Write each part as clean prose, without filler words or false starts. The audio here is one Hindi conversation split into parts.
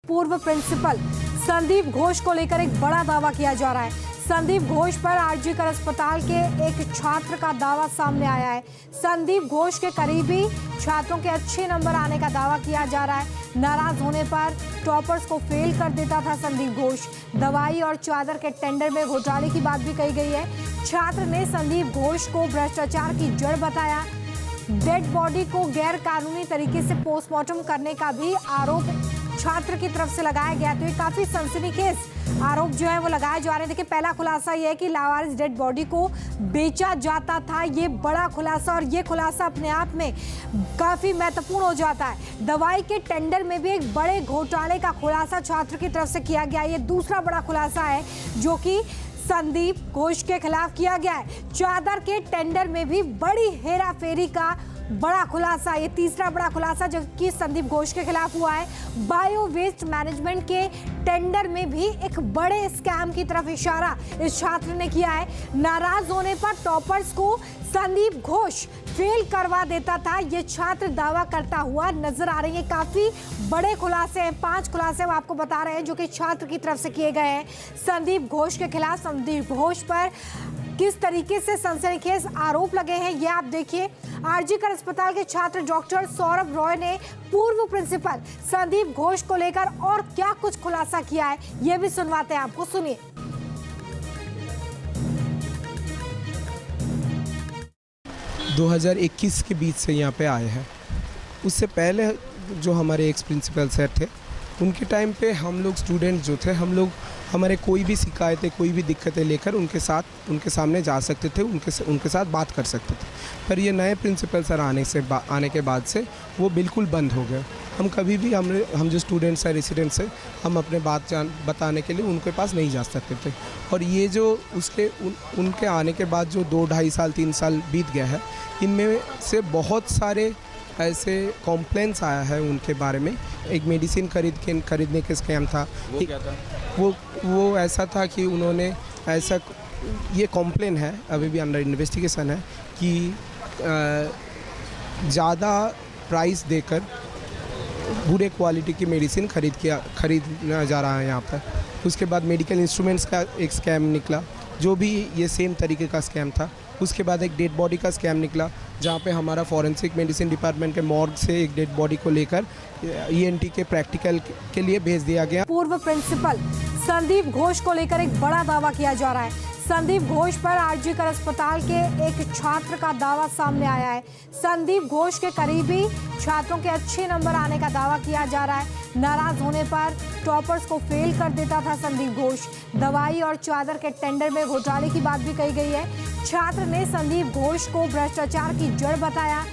पूर्व प्रिंसिपल संदीप घोष को लेकर एक बड़ा दावा किया जा रहा है। संदीप घोष पर आरजीकर अस्पताल के एक छात्र का दावा सामने आया है। संदीप घोष के करीबी छात्रों के अच्छे नंबर आने का दावा किया जा रहा है। नाराज होने पर टॉपर्स को फेल कर देता था संदीप घोष। दवाई और चादर के टेंडर में घोटाले की बात भी कही गई है। छात्र ने संदीप घोष को भ्रष्टाचार की जड़ बताया। डेड बॉडी को गैर कानूनी तरीके से पोस्टमार्टम करने का भी आरोप छात्र की तरफ से लगाया गया। तो ये काफी सनसनीखेज आरोप जो है वो लगाए जा रहे हैं। देखिए, पहला खुलासा ये है कि लावारिस डेड बॉडी को बेचा जाता था, ये बड़ा खुलासा, और ये खुलासा अपने आप में काफी महत्वपूर्ण हो जाता है। दवाई के टेंडर में भी एक बड़े घोटाले का खुलासा छात्र की तरफ से किया गया। ये दूसरा बड़ा खुलासा है जो कि संदीप घोष के खिलाफ किया गया है। चादर के टेंडर में भी बड़ी हेराफेरी का बड़ा खुलासा, ये तीसरा बड़ा खुलासा जो कि संदीप घोष के खिलाफ हुआ है। बायो वेस्ट मैनेजमेंट के टेंडर में भी एक बड़े स्कैम की तरफ इशारा इस छात्र ने किया है। नाराज होने पर टॉपर्स को संदीप घोष फेल करवा देता था, ये छात्र दावा करता हुआ नजर आ रही है। काफी बड़े खुलासे हैं, 5 खुलासे हम आपको बता रहे हैं जो कि छात्र की तरफ से किए गए हैं संदीप घोष के खिलाफ। संदीप घोष पर किस तरीके से सनसनीखेज आरोप लगे हैं ये आप देखिए। आरजीकर अस्पताल के छात्र डॉक्टर सौरभ रॉय ने पूर्व प्रिंसिपल संदीप घोष को लेकर और क्या कुछ खुलासा किया है ये भी सुनवाते हैं आपको, सुनिए। 2021 के बीच से यहाँ पे आए हैं। उससे पहले जो हमारे एक्स प्रिंसिपल सर थे उनके टाइम पे हम लोग स्टूडेंट जो थे, हम लोग हमारे कोई भी शिकायतें, कोई भी दिक्कतें लेकर उनके सामने जा सकते थे, उनके साथ बात कर सकते थे। पर ये नए प्रिंसिपल सर आने के बाद से वो बिल्कुल बंद हो गए। हम कभी भी हम जो स्टूडेंट्स हैं, रेसिडेंट्स हैं, हम अपने बात बताने के लिए उनके पास नहीं जा सकते थे। और ये जो उनके आने के बाद जो 2 ढाई साल 3 साल बीत गया है, इनमें से बहुत सारे ऐसे कॉम्प्लेंट्स आया है उनके बारे में। एक मेडिसिन खरीदने के स्कैम था। वो क्या था? वो ऐसा था कि उन्होंने ऐसा, ये कॉम्प्लेन है, अभी भी अंडर इन्वेस्टिगेशन है, कि ज़्यादा प्राइस देकर बुरे क्वालिटी की मेडिसिन खरीदना जा रहा है यहाँ पर। उसके बाद मेडिकल इंस्ट्रूमेंट्स का एक स्कैम निकला, जो भी ये सेम तरीके का स्कैम था। उसके बाद एक डेड बॉडी का स्कैम निकला, जहाँ पे हमारा फॉरेंसिक मेडिसिन डिपार्टमेंट के मॉर्ग से एक डेड बॉडी को लेकर ईएनटी के प्रैक्टिकल के लिए भेज दिया गया। पूर्व प्रिंसिपल संदीप घोष को लेकर एक बड़ा दावा किया जा रहा है। संदीप घोष पर आरजीकर अस्पताल के एक छात्र का दावा सामने आया है। संदीप घोष के करीबी छात्रों के अच्छे नंबर आने का दावा किया जा रहा है। नाराज होने पर टॉपर्स को फेल कर देता था संदीप घोष। दवाई और चादर के टेंडर में घोटाले की बात भी कही गई है। छात्र ने संदीप घोष को भ्रष्टाचार की जड़ बताया।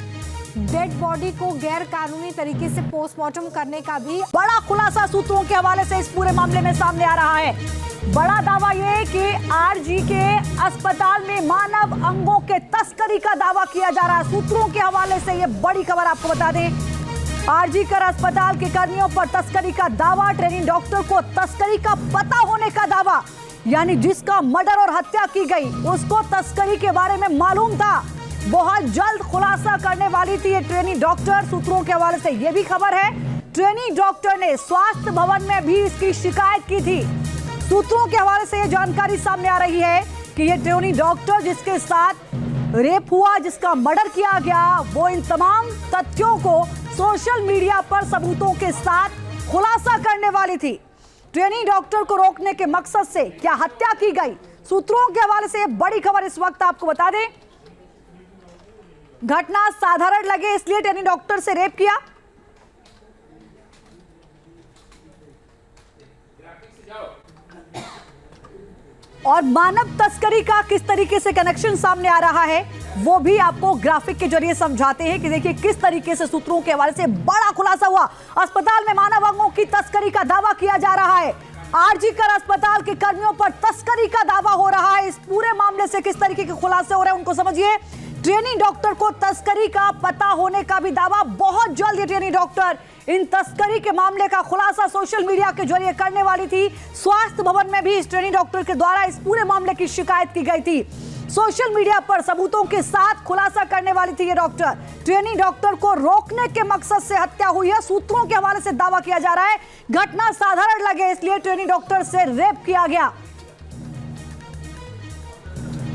डेड बॉडी को गैर कानूनी तरीके से पोस्टमार्टम करने का भी बड़ा खुलासा सूत्रों के हवाले से इस पूरे मामले में सामने आ रहा है। बड़ा दावा यह कि आरजी के अस्पताल में मानव अंगों के तस्करी का दावा किया जा रहा है। सूत्रों के हवाले से यह बड़ी खबर आपको बता दें। आरजीकर अस्पताल के कर्मियों पर तस्करी का दावा। ट्रेनिंग डॉक्टर को तस्करी का पता होने का दावा, यानी जिसका मर्डर और हत्या की गई उसको तस्करी के बारे में मालूम था। बहुत जल्द खुलासा करने वाली थी ये ट्रेनिंग डॉक्टर। सूत्रों के हवाले से यह भी खबर है, ट्रेनिंग डॉक्टर ने स्वास्थ्य भवन में भी इसकी शिकायत की थी। सूत्रों के हवाले से यह जानकारी सामने आ रही है कि ये ट्रेनिंग डॉक्टर जिसके साथ रेप हुआ, जिसका मर्डर किया गया, वो इन तमाम तथ्यों को सोशल मीडिया पर सबूतों के साथ खुलासा करने वाली थी। ट्रेनिंग डॉक्टर को रोकने के मकसद से क्या हत्या की गई? सूत्रों के हवाले से बड़ी खबर इस वक्त आपको बता दें। घटना साधारण लगे इसलिए ट्रेनिंग डॉक्टर से रेप किया। और मानव तस्करी का किस तरीके से कनेक्शन सामने आ रहा है वो भी आपको ग्राफिक के जरिए समझाते हैं कि देखिए किस तरीके से सूत्रों के हवाले से बड़ा खुलासा हुआ। अस्पताल में मानव अंगों की तस्करी का दावा किया जा रहा है। आरजीकर अस्पताल के कर्मियों पर तस्करी का दावा हो रहा है। इस पूरे मामले से किस तरीके के खुलासे हो रहे हैं उनको समझिए। ट्रेनिंग डॉक्टर को तस्करी का पता होने का भी दावा। बहुत जल्द ये ट्रेनिंग डॉक्टर इन तस्करी के मामले का खुलासा सोशल मीडिया के जरिए करने वाली थी। स्वास्थ्य भवन में भी इस ट्रेनिंग डॉक्टर के द्वारा इस पूरे मामले की शिकायत की गई थी। सोशल मीडिया पर सबूतों के साथ खुलासा करने वाली थी ये डॉक्टर। ट्रेनी डॉक्टर को रोकने के मकसद से हत्या हुई है, सूत्रों के हवाले से दावा किया जा रहा है। घटना साधारण लगे इसलिए ट्रेनी डॉक्टर से रेप किया गया।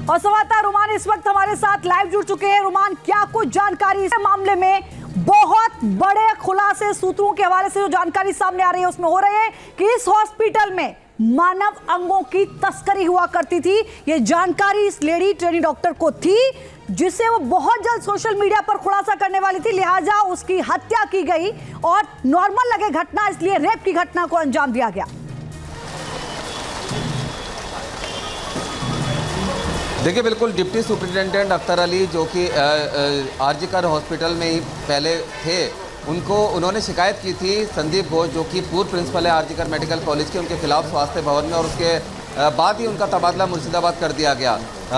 और संवाददाता रुमान इस वक्त हमारे साथ लाइव जुड़ चुके हैं। रुमान, क्या कुछ जानकारी इस मामले में? बहुत बड़े खुलासे सूत्रों के हवाले से जो जानकारी सामने आ रही है उसमें हो रही है कि इस हॉस्पिटल में मानव अंगों की तस्करी हुआ करती थी। ये जानकारी इस लेडी ट्रेनी डॉक्टर को थी, जिसे वो बहुत जल्द सोशल मीडिया पर खुलासा करने वाली थी, लिहाजा उसकी हत्या की गई और नॉर्मल लगे घटना, इसलिए रेप की घटना को अंजाम दिया गया। देखिए, बिल्कुल डिप्टी सुपरिटेंडेंट अख्तर अली जो कि आरजीकर हॉस्पिटल में ही पहले थे, उन्होंने शिकायत की थी संदीप घोष जो कि पूर्व प्रिंसिपल है आरजीकर मेडिकल कॉलेज के, उनके खिलाफ स्वास्थ्य भवन में, और उसके बाद ही उनका तबादला मुर्शिदाबाद कर दिया गया।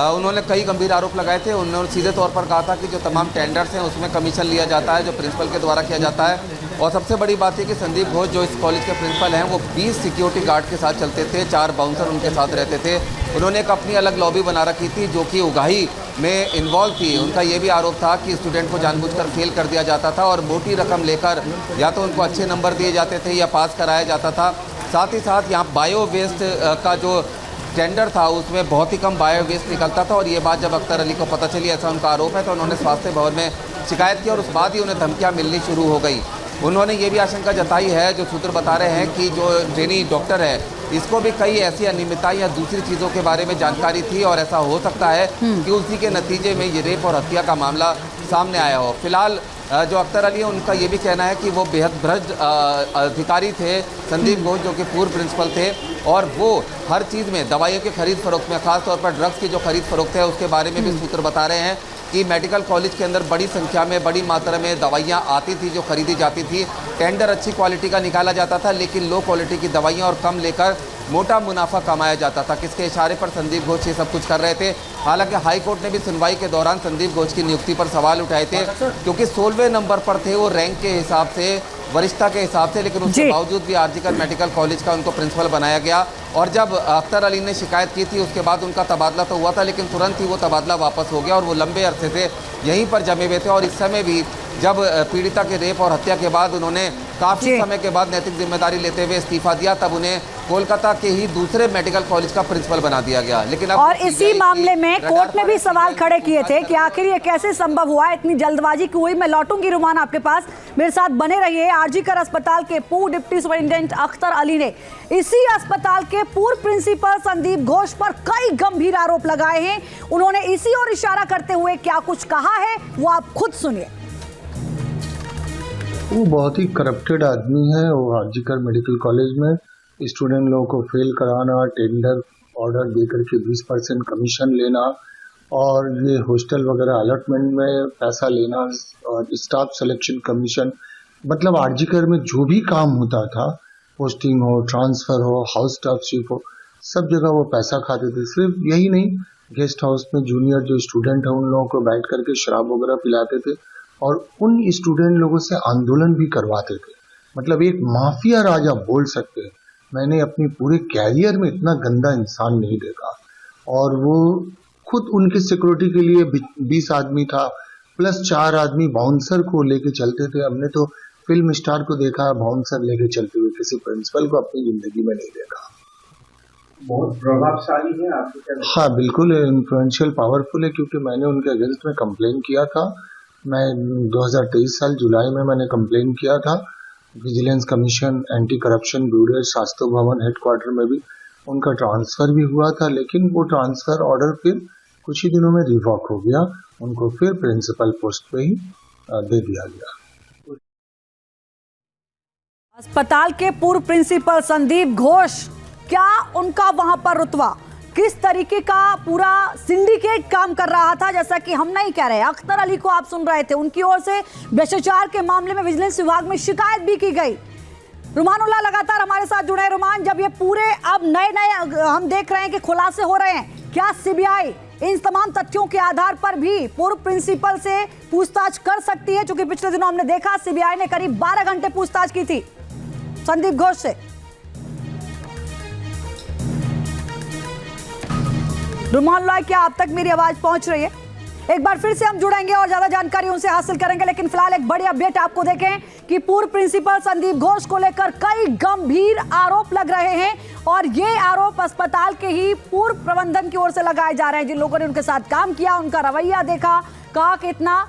उन्होंने कई गंभीर आरोप लगाए थे। उन्होंने सीधे तौर पर कहा था कि जो तमाम टेंडर्स हैं उसमें कमीशन लिया जाता है जो प्रिंसिपल के द्वारा किया जाता है। और सबसे बड़ी बात है कि संदीप घोष जो इस कॉलेज के प्रिंसिपल हैं वो 20 सिक्योरिटी गार्ड के साथ चलते थे, 4 बाउंसर उनके साथ रहते थे। उन्होंने एक अपनी अलग लॉबी बना रखी थी जो कि उगाही में इन्वॉल्व थी। उनका ये भी आरोप था कि स्टूडेंट को जानबूझकर फेल कर दिया जाता था और मोटी रकम लेकर या तो उनको अच्छे नंबर दिए जाते थे या पास कराया जाता था। साथ ही साथ यहाँ बायो वेस्ट का जो टेंडर था उसमें बहुत ही कम बायो वेस्ट निकलता था। और ये बात जब अख्तर अली को पता चली, ऐसा उनका आरोप है, तो उन्होंने स्वास्थ्य भवन में शिकायत की और उस बाद ही उन्हें धमकियाँ मिलनी शुरू हो गई। उन्होंने ये भी आशंका जताई है, जो सूत्र बता रहे हैं, कि जो ट्रेनी डॉक्टर है इसको भी कई ऐसी अनियमितताएं या दूसरी चीज़ों के बारे में जानकारी थी और ऐसा हो सकता है कि उसी के नतीजे में ये रेप और हत्या का मामला सामने आया हो। फिलहाल जो अख्तर अली है उनका ये भी कहना है कि वो बेहद भ्रष्ट अधिकारी थे संदीप घोष जो कि पूर्व प्रिंसिपल थे, और वो हर चीज़ में दवाइयों के खरीद फरोख्त में, खासतौर पर ड्रग्स की जो खरीद फरोख्त है उसके बारे में भी सूत्र बता रहे हैं कि मेडिकल कॉलेज के अंदर बड़ी संख्या में, बड़ी मात्रा में दवाइयाँ आती थी जो खरीदी जाती थी। टेंडर अच्छी क्वालिटी का निकाला जाता था लेकिन लो क्वालिटी की दवाइयाँ और कम लेकर मोटा मुनाफा कमाया जाता था। किसके इशारे पर संदीप घोष ये सब कुछ कर रहे थे? हालांकि हाई कोर्ट ने भी सुनवाई के दौरान संदीप घोष की नियुक्ति पर सवाल उठाए थे, क्योंकि 16वें नंबर पर थे वो रैंक के हिसाब से, वरिष्ठता के हिसाब से, लेकिन उसके बावजूद भी आरजीकर मेडिकल कॉलेज का उनको प्रिंसिपल बनाया गया। और जब अख्तर अली ने शिकायत की थी उसके बाद उनका तबादला तो हुआ था, लेकिन तुरंत ही वो तबादला वापस हो गया और वो लंबे अरसे से यहीं पर जमे हुए थे। और इस समय भी जब पीड़िता के रेप और हत्या के बाद उन्होंने काफ़ी समय के बाद नैतिक जिम्मेदारी लेते हुए इस्तीफा दिया, तब उन्हें कोलकाता के ही दूसरे मेडिकल कॉलेज का प्रिंसिपल बना दिया गया। लेकिन अब और इसी मामले में कोर्ट ने भी सवाल खड़े किए थे कि आखिर ये कैसे संभव हुआ, इतनी जल्दबाजी क्यों हुई। मैं लौटूंगी रुमान आपके पास, मेरे साथ बने रहिए। आरजीकर अस्पताल के पूर्व डिप्टी सुपरिटेंडेंट अख्तर अली ने इसी अस्पताल के पूर्व प्रिंसिपल संदीप घोष पर कई गंभीर आरोप लगाए हैं। उन्होंने इसी ओर इशारा करते हुए क्या कुछ कहा है वो आप खुद सुनिए। वो बहुत ही करप्टेड आदमी है। वो आरजीकर मेडिकल कॉलेज में स्टूडेंट लोगों को फेल कराना, टेंडर ऑर्डर दे करके 20% कमीशन लेना और ये हॉस्टल वगैरह अलॉटमेंट में पैसा लेना और स्टाफ सिलेक्शन कमीशन, मतलब आरजीकर में जो भी काम होता था, पोस्टिंग हो, ट्रांसफ़र हो, हाउस स्टाफशिप हो, सब जगह वो पैसा खाते थे। सिर्फ यही नहीं, गेस्ट हाउस में जूनियर जो स्टूडेंट है उन लोगों को बैठ करके शराब वगैरह पिलाते थे और उन स्टूडेंट लोगों से आंदोलन भी करवाते थे। मतलब एक माफिया राजा बोल सकते हैं। मैंने अपनी पूरे कैरियर में इतना गंदा इंसान नहीं देखा। और वो खुद उनके सिक्योरिटी के लिए 20 आदमी था प्लस 4 आदमी बाउंसर को लेके चलते थे। हमने तो फिल्म स्टार को देखा बाउंसर लेके चलते हुए, किसी प्रिंसिपल को अपनी जिंदगी में नहीं देखा। बहुत प्रभावशाली है आपके? हाँ बिल्कुल, इन्फ्लुएंशियल पावरफुल है, क्योंकि मैंने उनके अगेंस्ट में कंप्लेन किया था। मैं 2023 साल जुलाई में मैंने कंप्लेन किया था vigilance commission, anti corruption bureau, Shastri भवन हेडक्वार्टर में भी उनका ट्रांसफ़र भी हुआ था, लेकिन वो ट्रांसफ़र ऑर्डर फिर कुछ ही दिनों में रिवॉक हो गया। उनको फिर प्रिंसिपल पोस्ट पे ही दे दिया गया। अस्पताल के पूर्व प्रिंसिपल संदीप घोष, क्या उनका वहां पर रुतबा, किस तरीके का पूरा सिंडिकेट काम कर रहा था? जैसा कि हम नहीं कह रहे, अख्तर अली को आप सुन रहे थे, उनकी ओर से भ्रष्टाचार के मामले में विजिलेंस विभाग में शिकायत भी की गई। रुमानुल्लाह लगातार हमारे साथ जुड़े। रुमान, जब ये पूरे अब नए हम देख रहे हैं कि खुलासे हो रहे हैं, क्या सीबीआई इन तमाम तथ्यों के आधार पर भी पूर्व प्रिंसिपल से पूछताछ कर सकती है? क्योंकि पिछले दिनों हमने देखा सीबीआई ने करीब 12 घंटे पूछताछ की थी संदीप घोष से। रुमान लॉय, क्या अब तक मेरी आवाज पहुंच रही है? एक बार फिर से हम जुड़ेंगे और ज्यादा जानकारी उनसे हासिल करेंगे, लेकिन फिलहाल एक बड़ी अपडेट आपको देखें कि पूर्व प्रिंसिपल संदीप घोष को लेकर कई गंभीर आरोप लग रहे हैं और ये आरोप अस्पताल के ही पूर्व प्रबंधन की ओर से लगाए जा रहे हैं। जिन लोगों ने उनके साथ काम किया, उनका रवैया देखा, कहा कि इतना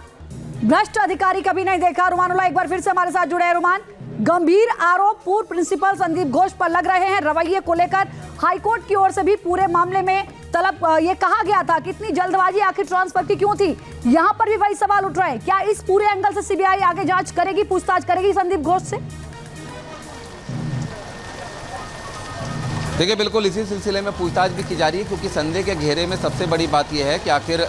भ्रष्ट अधिकारी कभी नहीं देखा। रुमानुल्लाह एक बार फिर से हमारे साथ जुड़े हैं। रुमान, गंभीर आरोप पूर्व प्रिंसिपल संदीप घोष पर लग रहे हैं रवैये को लेकर। हाईकोर्ट की ओर से भी पूरे मामले में तलब ये कहा गया था, कितनी जल्दबाजी आखिर ट्रांसफर की क्यों थी? यहां पर भी वही सवाल उठ रहे हैं। क्या इस पूरे एंगल से सीबीआई आगे जांच करेगी, पूछताछ करेगी संदीप घोष से? देखिए, बिल्कुल इसी सिलसिले में पूछताछ भी की जा रही है, क्योंकि संदेह के घेरे में सबसे बड़ी बात यह है कि आखिर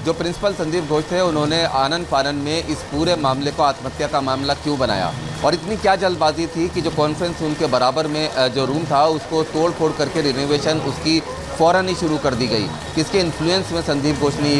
जो प्रिंसिपल संदीप घोष थे, उन्होंने आनन फानन में इस पूरे मामले को आत्महत्या का मामला क्यों बनाया और इतनी क्या जल्दबाजी थी कि जो कॉन्फ्रेंस रूम के बराबर में जो रूम था उसको तोड़ फोड़ करके रिनोवेशन उसकी फ़ौरन ही शुरू कर दी गई। किसके इन्फ्लुएंस में संदीप घोष ने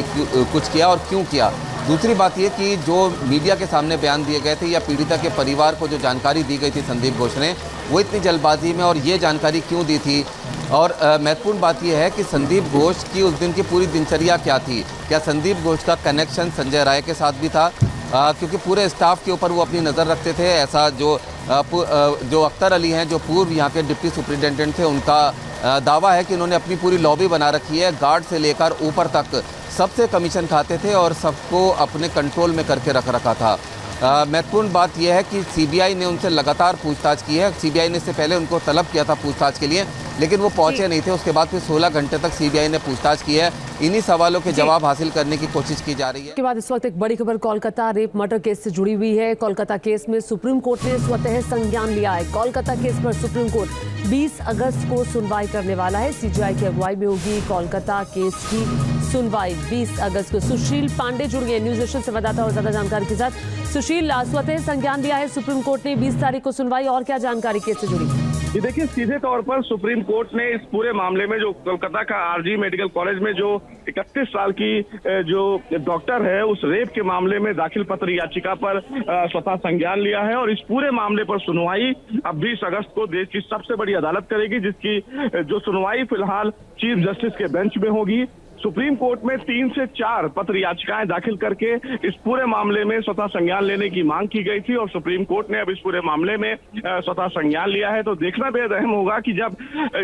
कुछ किया और क्यों किया? दूसरी बात ये कि जो मीडिया के सामने बयान दिए गए थे या पीड़िता के परिवार को जो जानकारी दी गई थी संदीप घोष ने, वो इतनी जल्दबाजी में और ये जानकारी क्यों दी थी? और महत्वपूर्ण बात यह है कि संदीप घोष की उस दिन की पूरी दिनचर्या क्या थी? क्या संदीप घोष का कनेक्शन संजय राय के साथ भी था? क्योंकि पूरे स्टाफ के ऊपर वो अपनी नज़र रखते थे। ऐसा जो अख्तर अली हैं, जो पूर्व यहाँ के डिप्टी सुपरिटेंडेंट थे, उनका दावा है कि उन्होंने अपनी पूरी लॉबी बना रखी है। गार्ड से लेकर ऊपर तक सबसे कमीशन खाते थे और सबको अपने कंट्रोल में करके रख रखा था। महत्वपूर्ण बात यह है कि सीबीआई ने उनसे लगातार पूछताछ की है। सीबीआई ने इससे पहले उनको तलब किया था पूछताछ के लिए, लेकिन वो पहुंचे नहीं थे। उसके बाद फिर 16 घंटे तक सीबीआई ने पूछताछ की है। इन्हीं सवालों के जवाब हासिल करने की कोशिश की जा रही है। के बाद इस वक्त एक बड़ी खबर कोलकाता रेप मर्डर केस से जुड़ी हुई है। कोलकाता केस में सुप्रीम कोर्ट ने स्वतः संज्ञान लिया है। कोलकाता केस पर सुप्रीम कोर्ट 20 अगस्त को सुनवाई करने वाला है। सीजीआई की अगुवाई में होगी कोलकाता केस की सुनवाई 20 अगस्त को। सुशील पांडे जुड़ गए न्यूज एशियन संवाददाता और ज्यादा जानकारी के साथ। सुशील, स्वतः संज्ञान लिया है सुप्रीम कोर्ट ने, 20 तारीख को सुनवाई, और क्या जानकारी केस से जुड़ी? ये देखिए, सीधे तौर पर सुप्रीम कोर्ट ने इस पूरे मामले में जो कोलकाता का आरजी मेडिकल कॉलेज में जो 31 साल की जो डॉक्टर है, उस रेप के मामले में दाखिल पत्र याचिका पर स्वतः संज्ञान लिया है और इस पूरे मामले पर सुनवाई अब 20 अगस्त को देश की सबसे बड़ी अदालत करेगी, जिसकी जो सुनवाई फिलहाल चीफ जस्टिस के बेंच में होगी। सुप्रीम कोर्ट में 3 से 4 पत्र याचिकाएं दाखिल करके इस पूरे मामले में स्वतः संज्ञान लेने की मांग की गई थी और सुप्रीम कोर्ट ने अब इस पूरे मामले में स्वतः संज्ञान लिया है। तो देखना बेहद अहम होगा कि जब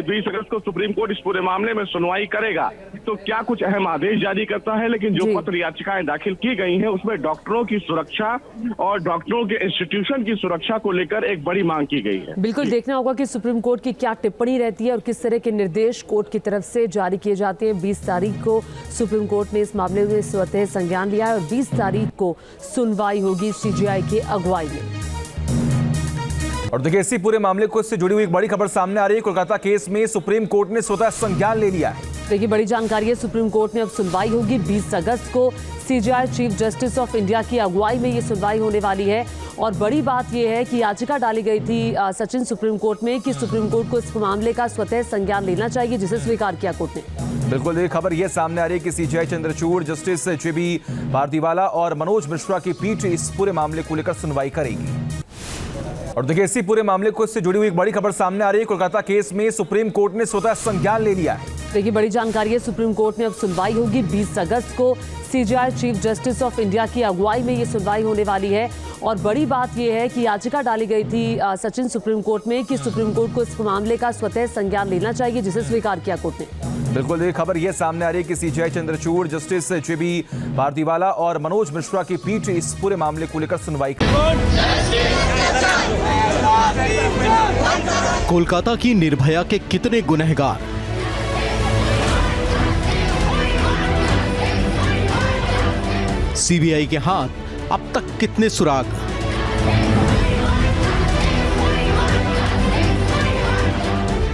20 अगस्त को सुप्रीम कोर्ट इस पूरे मामले में सुनवाई करेगा तो क्या कुछ अहम आदेश जारी करता है। लेकिन जो पत्र याचिकाएं दाखिल की गई हैं उसमें डॉक्टरों की सुरक्षा और डॉक्टरों के इंस्टीट्यूशन की सुरक्षा को लेकर एक बड़ी मांग की गई है। बिल्कुल देखना होगा कि सुप्रीम कोर्ट की क्या टिप्पणी रहती है और किस तरह के निर्देश कोर्ट की तरफ से जारी किए जाते हैं। 20 तारीख को सुप्रीम कोर्ट ने इस मामले में स्वतः संज्ञान लिया है और 20 तारीख को सुनवाई होगी सीजीआई की अगुवाई में। और देखिए, इसी पूरे मामले को इससे जुड़ी हुई एक बड़ी खबर सामने आ रही है। कोलकाता केस में सुप्रीम कोर्ट ने स्वतः संज्ञान ले लिया है। देखिए, बड़ी जानकारी है, सुप्रीम कोर्ट में अब सुनवाई होगी 20 अगस्त को। CGI chief justice of India की अगुवाई में ये सुनवाई होने वाली है और बड़ी बात यह है कि याचिका डाली गई थी सचिन सुप्रीम कोर्ट में कि सुप्रीम कोर्ट को इस मामले का स्वतः संज्ञान लेना चाहिए, जिसे स्वीकार किया कोर्ट ने। बिल्कुल, ये खबर ये सामने आ रही है कि सीजीआई चंद्रचूड़, जस्टिस जेबी भारतीवाला और मनोज मिश्रा की पीठ इस पूरे मामले को लेकर सुनवाई करेगी। और देखिए, इसी पूरे मामले को इससे जुड़ी हुई एक बड़ी खबर सामने आ रही है। कोलकाता केस में सुप्रीम कोर्ट ने स्वतः संज्ञान ले लिया है। देखिए, बड़ी जानकारी है, सुप्रीम कोर्ट में अब सुनवाई होगी 20 अगस्त को। CGI chief justice of India की अगुवाई में ये सुनवाई होने वाली है और बड़ी बात यह है कि याचिका डाली गई थी सचिन सुप्रीम कोर्ट में कि सुप्रीम कोर्ट को इस मामले का स्वतः संज्ञान लेना चाहिए, जिसे स्वीकार किया कोर्ट ने। बिल्कुल, ये खबर ये सामने आ रही है कि सीजीआई चंद्रचूड़, जस्टिस जेबी भारतीवाला और मनोज मिश्रा की पीठ इस पूरे मामले को लेकर सुनवाई करेगी। कोलकाता की निर्भया के कितने गुनहगार, सीबीआई के हाथ अब तक कितने सुराग।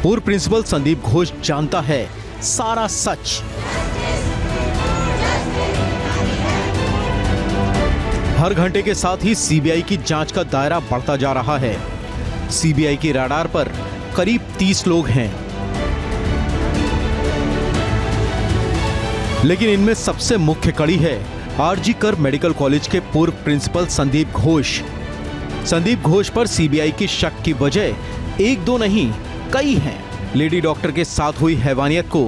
पूर्व प्रिंसिपल संदीप घोष जानता है सारा सच। हर घंटे के साथ ही सीबीआई की जांच का दायरा बढ़ता जा रहा है। सीबीआई की रडार पर करीब 30 लोग हैं, लेकिन इनमें सबसे मुख्य कड़ी है आरजी कर मेडिकल कॉलेज के पूर्व प्रिंसिपल संदीप घोष। संदीप घोष पर सीबीआई की शक की वजह एक दो नहीं कई हैं। लेडी डॉक्टर के साथ हुई हैवानियत को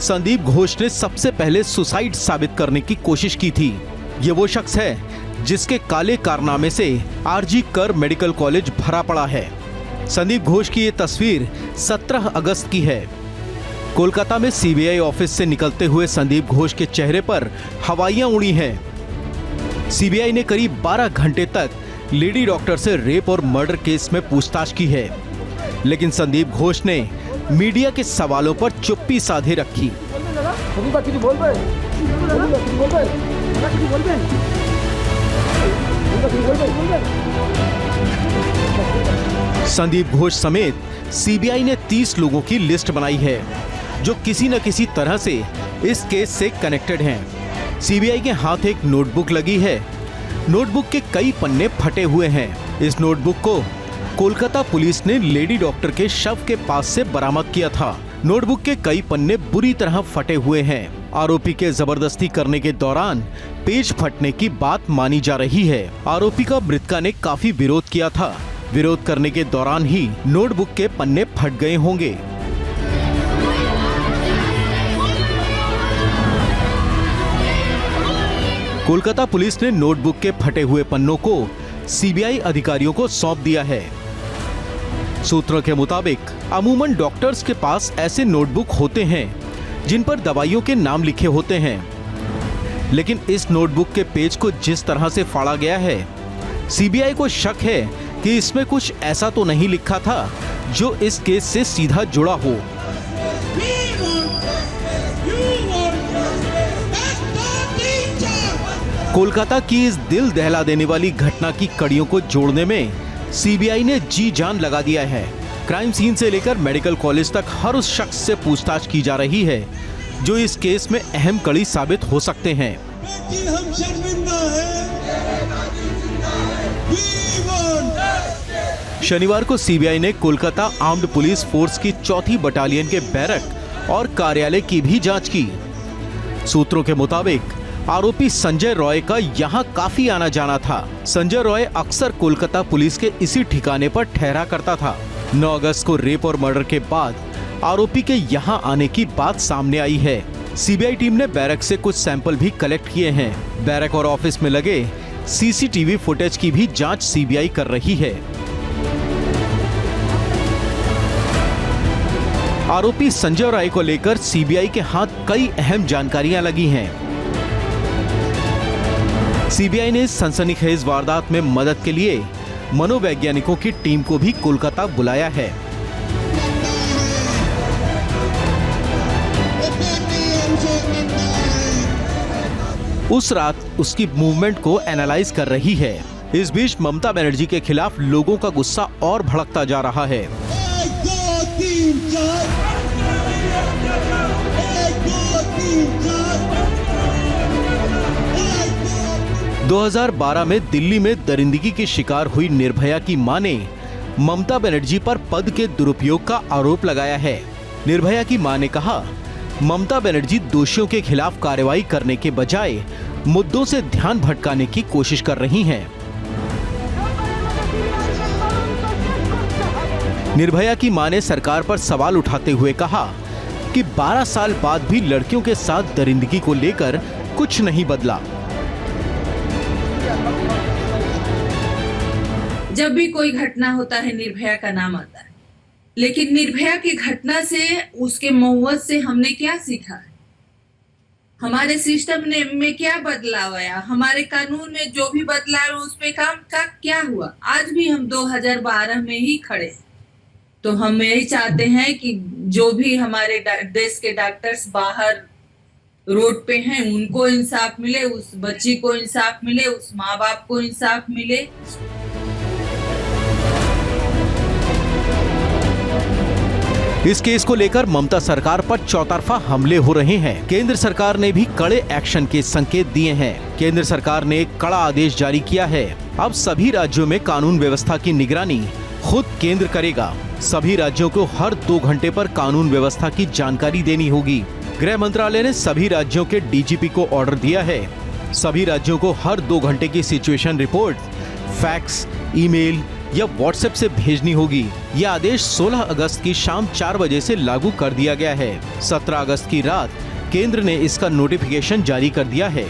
संदीप घोष ने सबसे पहले सुसाइड साबित करने की कोशिश की थी। ये वो शख्स है जिसके काले कारनामे से आरजी कर मेडिकल कॉलेज भरा पड़ा है। संदीप घोष की ये तस्वीर 17 अगस्त की है। कोलकाता में सीबीआई ऑफिस से निकलते हुए संदीप घोष के चेहरे पर हवाइयां उड़ी हैं। सीबीआई ने करीब 12 घंटे तक लेडी डॉक्टर से रेप और मर्डर केस में पूछताछ की है, लेकिन संदीप घोष ने मीडिया के सवालों पर चुप्पी साधे रखी। संदीप घोष समेत सीबीआई ने 30 लोगों की लिस्ट बनाई है जो किसी न किसी तरह से इस केस से कनेक्टेड हैं। सीबीआई के हाथ एक नोटबुक लगी है। नोटबुक के कई पन्ने फटे हुए हैं। इस नोटबुक को कोलकाता पुलिस ने लेडी डॉक्टर के शव के पास से बरामद किया था। नोटबुक के कई पन्ने बुरी तरह फटे हुए हैं। आरोपी के जबरदस्ती करने के दौरान पेज फटने की बात मानी जा रही है। आरोपी का मृतका ने काफी विरोध किया था। विरोध करने के दौरान ही नोटबुक के पन्ने फट गए होंगे। कोलकाता पुलिस ने नोटबुक के फटे हुए पन्नों को सीबीआई अधिकारियों को सौंप दिया है। सूत्रों के मुताबिक अमूमन डॉक्टर्स के पास ऐसे नोटबुक होते हैं जिन पर दवाइयों के नाम लिखे होते हैं, लेकिन इस नोटबुक के पेज को जिस तरह से फाड़ा गया है, सीबीआई को शक है कि इसमें कुछ ऐसा तो नहीं लिखा था जो इस केस से सीधा जुड़ा हो। कोलकाता की इस दिल दहला देने वाली घटना की कड़ियों को जोड़ने में सीबीआई ने जी जान लगा दिया है। क्राइम सीन से लेकर मेडिकल कॉलेज तक हर उस शख्स से पूछताछ की जा रही है जो इस केस में अहम कड़ी साबित हो सकते हैं। शनिवार को सीबीआई ने कोलकाता आर्म्ड पुलिस फोर्स की 4थी बटालियन के बैरक और कार्यालय की भी जांच की। सूत्रों के मुताबिक आरोपी संजय रॉय का यहां काफी आना जाना था। संजय रॉय अक्सर कोलकाता पुलिस के इसी ठिकाने पर ठहरा करता था। 9 अगस्त को रेप और मर्डर के बाद आरोपी के यहां आने की बात सामने आई है। सीबीआई टीम ने बैरक से कुछ सैंपल भी कलेक्ट किए हैं। बैरक और ऑफिस में लगे सीसीटीवी फुटेज की भी जांच सीबीआई कर रही है। आरोपी संजय राय को लेकर सीबीआई के हाथ कई अहम जानकारियां लगी हैं। सीबीआई ने सनसनीखेज वारदात में मदद के लिए मनोवैज्ञानिकों की टीम को भी कोलकाता बुलाया है। उस रात उसकी मूवमेंट को एनालाइज कर रही है। इस बीच ममता बनर्जी के खिलाफ लोगों का गुस्सा और भड़कता जा रहा है। 2012 में दिल्ली में दरिंदगी की शिकार हुई निर्भया की मां ने ममता बनर्जी पर पद के दुरुपयोग का आरोप लगाया है। निर्भया की मां ने कहा, ममता बनर्जी दोषियों के खिलाफ कार्रवाई करने के बजाय मुद्दों से ध्यान भटकाने की कोशिश कर रही हैं। निर्भया की मां ने सरकार पर सवाल उठाते हुए कहा कि 12 साल बाद भी लड़कियों के साथ दरिंदगी को लेकर कुछ नहीं बदला। जब भी कोई घटना होता है निर्भया का नाम आता है, लेकिन निर्भया की घटना से, उसके मौत से हमने क्या सीखा है? हमारे सिस्टम में क्या बदलाव आया? हमारे कानून में जो भी बदलाव उस पे काम का क्या हुआ? आज भी हम 2012 में ही खड़े हैं। तो हम यही चाहते हैं कि जो भी हमारे देश के डॉक्टर्स बाहर रोड पे हैं उनको इंसाफ मिले, उस बच्ची को इंसाफ मिले, उस माँ बाप को इंसाफ मिले। इस केस को लेकर ममता सरकार पर चौतरफा हमले हो रहे हैं। केंद्र सरकार ने भी कड़े एक्शन के संकेत दिए हैं। केंद्र सरकार ने एक कड़ा आदेश जारी किया है। अब सभी राज्यों में कानून व्यवस्था की निगरानी खुद केंद्र करेगा। सभी राज्यों को हर 2 घंटे पर कानून व्यवस्था की जानकारी देनी होगी। गृह मंत्रालय ने सभी राज्यों के डीजीपी को ऑर्डर दिया है। सभी राज्यों को हर 2 घंटे की सिचुएशन रिपोर्ट फैक्स, ईमेल, या व्हाट्सएप से भेजनी होगी। यह आदेश 16 अगस्त की शाम 4 बजे से लागू कर दिया गया है। 17 अगस्त की रात केंद्र ने इसका नोटिफिकेशन जारी कर दिया है।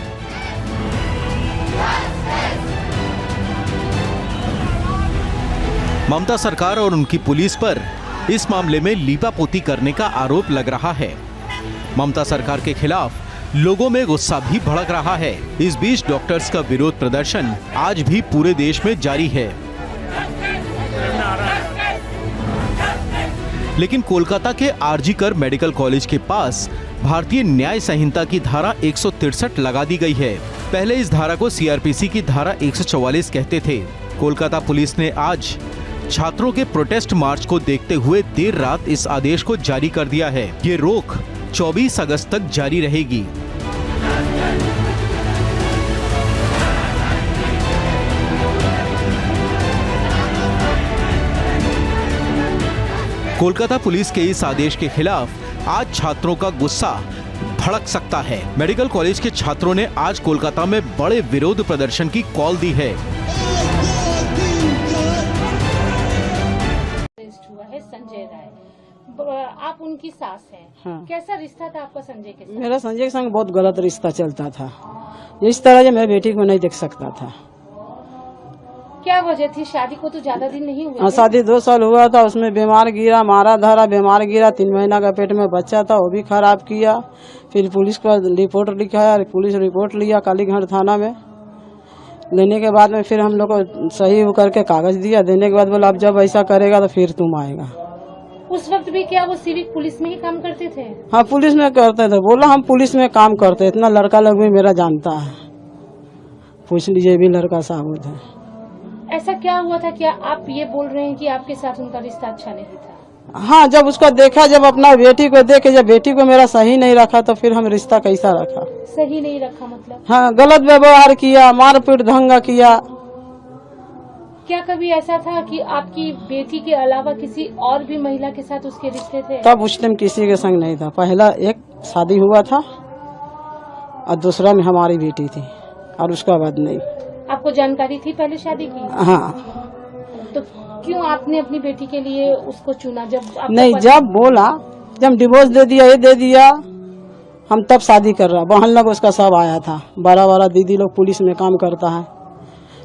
ममता सरकार और उनकी पुलिस पर इस मामले में लीपापोती करने का आरोप लग रहा है। ममता सरकार के खिलाफ लोगों में गुस्सा भी भड़क रहा है। इस बीच डॉक्टर्स का विरोध प्रदर्शन आज भी पूरे देश में जारी है। लेकिन कोलकाता के आरजी कर मेडिकल कॉलेज के पास भारतीय न्याय संहिता की धारा 163 लगा दी गई है। पहले इस धारा को सीआरपीसी की धारा 144 कहते थे। कोलकाता पुलिस ने आज छात्रों के प्रोटेस्ट मार्च को देखते हुए देर रात इस आदेश को जारी कर दिया है। ये रोक 24 अगस्त तक जारी रहेगी। कोलकाता पुलिस के इस आदेश के खिलाफ आज छात्रों का गुस्सा भड़क सकता है। मेडिकल कॉलेज के छात्रों ने आज कोलकाता में बड़े विरोध प्रदर्शन की कॉल दी है। संजय राय, आप उनकी सास हैं। हाँ। कैसा रिश्ता था आपका संजय के साथ? मेरा संजय के संग बहुत गलत रिश्ता चलता था। इस तरह से मेरी बेटी को नहीं देख सकता था। क्या वजह थी? शादी को तो ज्यादा दिन नहीं हुए। शादी 2 साल हुआ था, उसमें बीमार गिरा, मारा धरा, बीमार गिरा। 3 महीना का पेट में बच्चा था, वो भी खराब किया। फिर पुलिस को रिपोर्ट लिखाया, पुलिस रिपोर्ट लिया कालीघाट थाना में। लेने के बाद में फिर हम लोग को सही करके कागज दिया। देने के बाद बोला अब जब ऐसा करेगा तो फिर तुम आएगा। उस वक्त भी क्या वो सिविक पुलिस में ही काम करते थे? हाँ, पुलिस में करते थे। बोला हम पुलिस में काम करते। इतना लड़का लोग भी मेरा जानता है, पूछ लीजिए भी लड़का साबुत है। ऐसा क्या हुआ था? क्या आप ये बोल रहे हैं कि आपके साथ उनका रिश्ता अच्छा नहीं था? हाँ, जब उसको देखा, जब अपना बेटी को देखे, जब बेटी को मेरा सही नहीं रखा तो फिर हम रिश्ता कैसा रखा? सही नहीं रखा मतलब? हाँ, गलत व्यवहार किया, मारपीट दंगा किया। क्या कभी ऐसा था कि आपकी बेटी के अलावा किसी और भी महिला के साथ उसके रिश्ते थे? तब उस टाइम किसी के संग नहीं था। पहला एक शादी हुआ था और दूसरा में हमारी बेटी थी और उसका बाद नहीं। आपको जानकारी थी पहले शादी की? हाँ। तो क्यों आपने अपनी बेटी के लिए उसको चुना? जब नहीं, जब बोला, जब डिवोर्स दे दिया, ये दे दिया, हम तब शादी कर रहा। बहन लोग उसका सब आया था। 12 दीदी लोग पुलिस में काम करता है,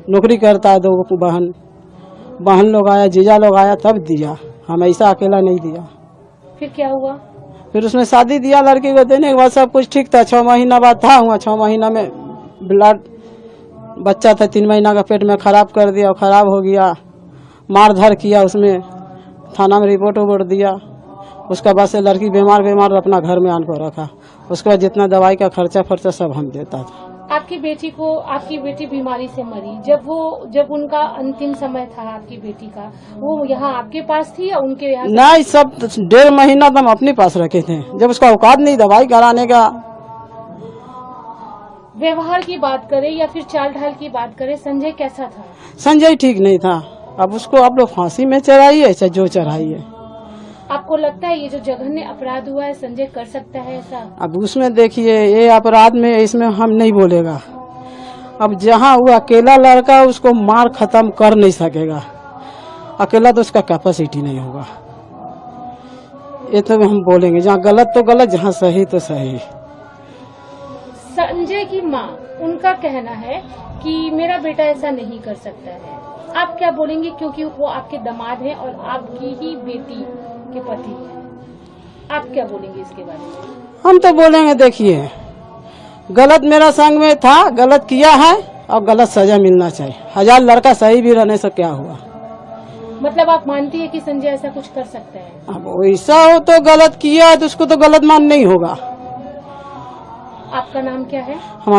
नौकरी करता है। 2 बहन लोग आया, जीजा लोग आया, तब दिया। हम ऐसा अकेला नहीं दिया। फिर क्या हुआ? फिर उसमें शादी दिया लड़की को। देने के बाद सब कुछ ठीक था। 6 महीना बाद था हुआ। 6 महीना में ब्लड बच्चा था, 3 महीना का पेट में खराब कर दिया। खराब हो गया, मार धर किया। उसमें थाना में रिपोर्ट वोट दिया। उसका बाद से लड़की बीमार अपना घर में आन को रखा। उसके बाद जितना दवाई का खर्चा सब हम देता था। आपकी बेटी बीमारी से मरी। जब उनका अंतिम समय था आपकी बेटी का, वो यहाँ आपके पास थी या उनके यहाँ? नहीं, सब 1.5 महीना तो हम अपने पास रखे थे। जब उसका औकात नहीं दवाई कराने का। व्यवहार की बात करें या फिर चाल ढाल की बात करें, संजय कैसा था? संजय ठीक नहीं था। अब उसको आप लोग फांसी में चढ़ाइए, चाहे जो चढ़ाइए। आपको लगता है ये जो जघन्य अपराध हुआ है संजय कर सकता है ऐसा? अब उसमें देखिए, ये अपराध में इसमें हम नहीं बोलेगा। अब जहाँ वो अकेला लड़का, उसको मार खत्म कर नहीं सकेगा। अकेला तो उसका कैपेसिटी नहीं होगा। ये तो हम बोलेंगे, जहाँ गलत तो गलत, जहाँ सही तो सही। संजय की माँ, उनका कहना है कि मेरा बेटा ऐसा नहीं कर सकता है। आप क्या बोलेंगे? क्योंकि वो आपके दामाद हैं और आपकी ही बेटी के पति हैं। आप क्या बोलेंगे इसके बारे में? हम तो बोलेंगे, देखिए, गलत मेरा संग में था, गलत किया है और गलत सजा मिलना चाहिए। 1000 लड़का सही भी रहने से क्या हुआ? मतलब आप मानती है कि संजय ऐसा कुछ कर सकता है? अब वैसा हो तो गलत किया है तो उसको तो गलत मान नहीं होगा। आपका नाम क्या है?